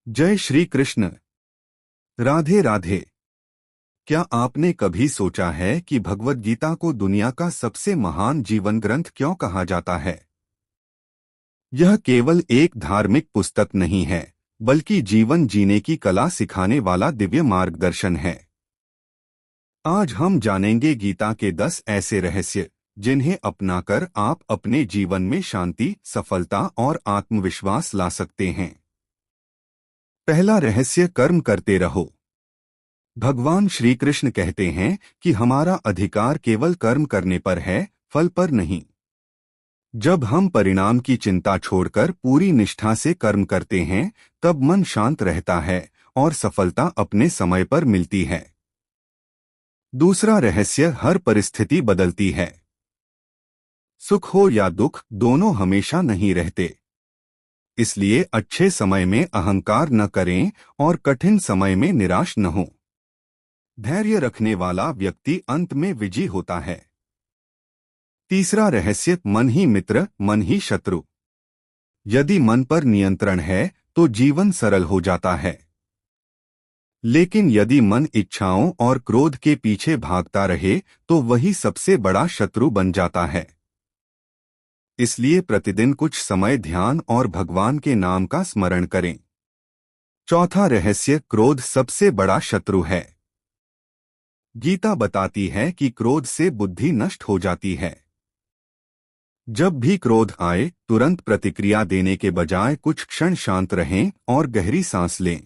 जय श्री कृष्ण। राधे राधे। क्या आपने कभी सोचा है कि भगवद गीता को दुनिया का सबसे महान जीवन ग्रंथ क्यों कहा जाता है? यह केवल एक धार्मिक पुस्तक नहीं है, बल्कि जीवन जीने की कला सिखाने वाला दिव्य मार्गदर्शन है। आज हम जानेंगे गीता के 10 ऐसे रहस्य जिन्हें अपनाकर आप अपने जीवन में शांति, सफलता और आत्मविश्वास ला सकते हैं। पहला रहस्य, कर्म करते रहो। भगवान श्री कृष्ण कहते हैं कि हमारा अधिकार केवल कर्म करने पर है, फल पर नहीं। जब हम परिणाम की चिंता छोड़कर पूरी निष्ठा से कर्म करते हैं, तब मन शांत रहता है और सफलता अपने समय पर मिलती है। दूसरा रहस्य, हर परिस्थिति बदलती है। सुख हो या दुख, दोनों हमेशा नहीं रहते। इसलिए अच्छे समय में अहंकार न करें और कठिन समय में निराश न हो। धैर्य रखने वाला व्यक्ति अंत में विजयी होता है। तीसरा रहस्य, मन ही मित्र, मन ही शत्रु। यदि मन पर नियंत्रण है तो जीवन सरल हो जाता है, लेकिन यदि मन इच्छाओं और क्रोध के पीछे भागता रहे तो वही सबसे बड़ा शत्रु बन जाता है। इसलिए प्रतिदिन कुछ समय ध्यान और भगवान के नाम का स्मरण करें। चौथा रहस्य, क्रोध सबसे बड़ा शत्रु है। गीता बताती है कि क्रोध से बुद्धि नष्ट हो जाती है। जब भी क्रोध आए, तुरंत प्रतिक्रिया देने के बजाय कुछ क्षण शांत रहें और गहरी सांस लें।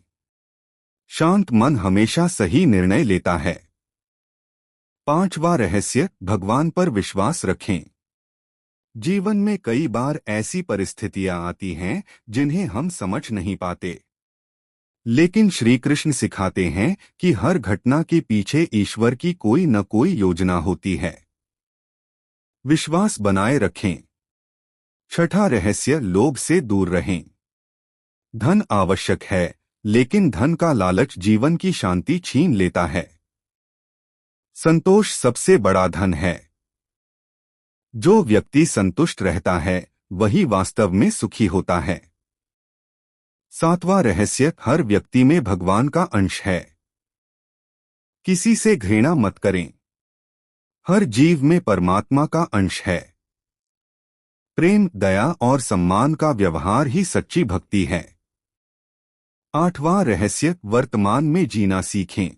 शांत मन हमेशा सही निर्णय लेता है। पांचवा रहस्य, भगवान पर विश्वास रखें। जीवन में कई बार ऐसी परिस्थितियां आती हैं जिन्हें हम समझ नहीं पाते, लेकिन श्री कृष्ण सिखाते हैं कि हर घटना के पीछे ईश्वर की कोई न कोई योजना होती है। विश्वास बनाए रखें। छठा रहस्य, लोभ से दूर रहें। धन आवश्यक है, लेकिन धन का लालच जीवन की शांति छीन लेता है। संतोष सबसे बड़ा धन है। जो व्यक्ति संतुष्ट रहता है वही वास्तव में सुखी होता है। सातवां रहस्य, हर व्यक्ति में भगवान का अंश है। किसी से घृणा मत करें। हर जीव में परमात्मा का अंश है। प्रेम, दया और सम्मान का व्यवहार ही सच्ची भक्ति है। आठवां रहस्य, वर्तमान में जीना सीखें।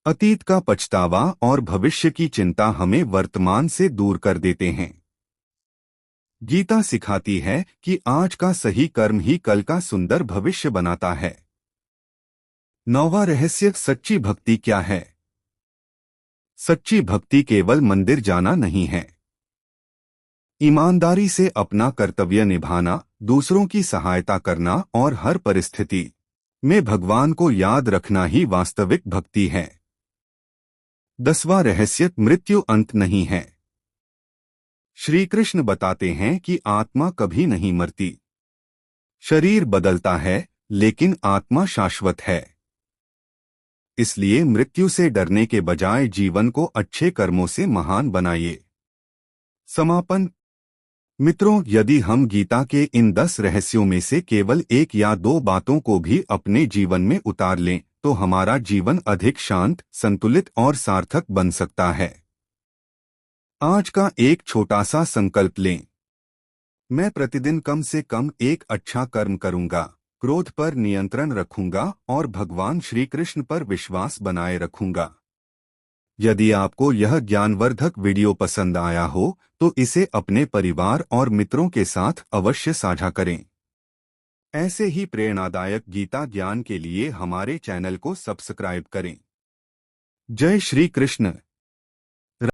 अतीत का पछतावा और भविष्य की चिंता हमें वर्तमान से दूर कर देते हैं। गीता सिखाती है कि आज का सही कर्म ही कल का सुंदर भविष्य बनाता है। नौवां रहस्य, सच्ची भक्ति क्या है? सच्ची भक्ति केवल मंदिर जाना नहीं है। ईमानदारी से अपना कर्तव्य निभाना, दूसरों की सहायता करना और हर परिस्थिति में भगवान को याद रखना ही वास्तविक भक्ति है। 10वां रहस्य, मृत्यु अंत नहीं है। श्री कृष्ण बताते हैं कि आत्मा कभी नहीं मरती। शरीर बदलता है, लेकिन आत्मा शाश्वत है। इसलिए मृत्यु से डरने के बजाय जीवन को अच्छे कर्मों से महान बनाइए। समापन। मित्रों, यदि हम गीता के इन 10 रहस्यों में से केवल एक या दो बातों को भी अपने जीवन में उतार लें तो हमारा जीवन अधिक शांत, संतुलित और सार्थक बन सकता है। आज का एक छोटा सा संकल्प लें। मैं प्रतिदिन कम से कम एक अच्छा कर्म करूंगा, क्रोध पर नियंत्रण रखूंगा और भगवान श्री कृष्ण पर विश्वास बनाए रखूंगा। यदि आपको यह ज्ञानवर्धक वीडियो पसंद आया हो तो इसे अपने परिवार और मित्रों के साथ अवश्य साझा करें। ऐसे ही प्रेरणादायक गीता ज्ञान के लिए हमारे चैनल को सब्सक्राइब करें। जय श्री कृष्ण।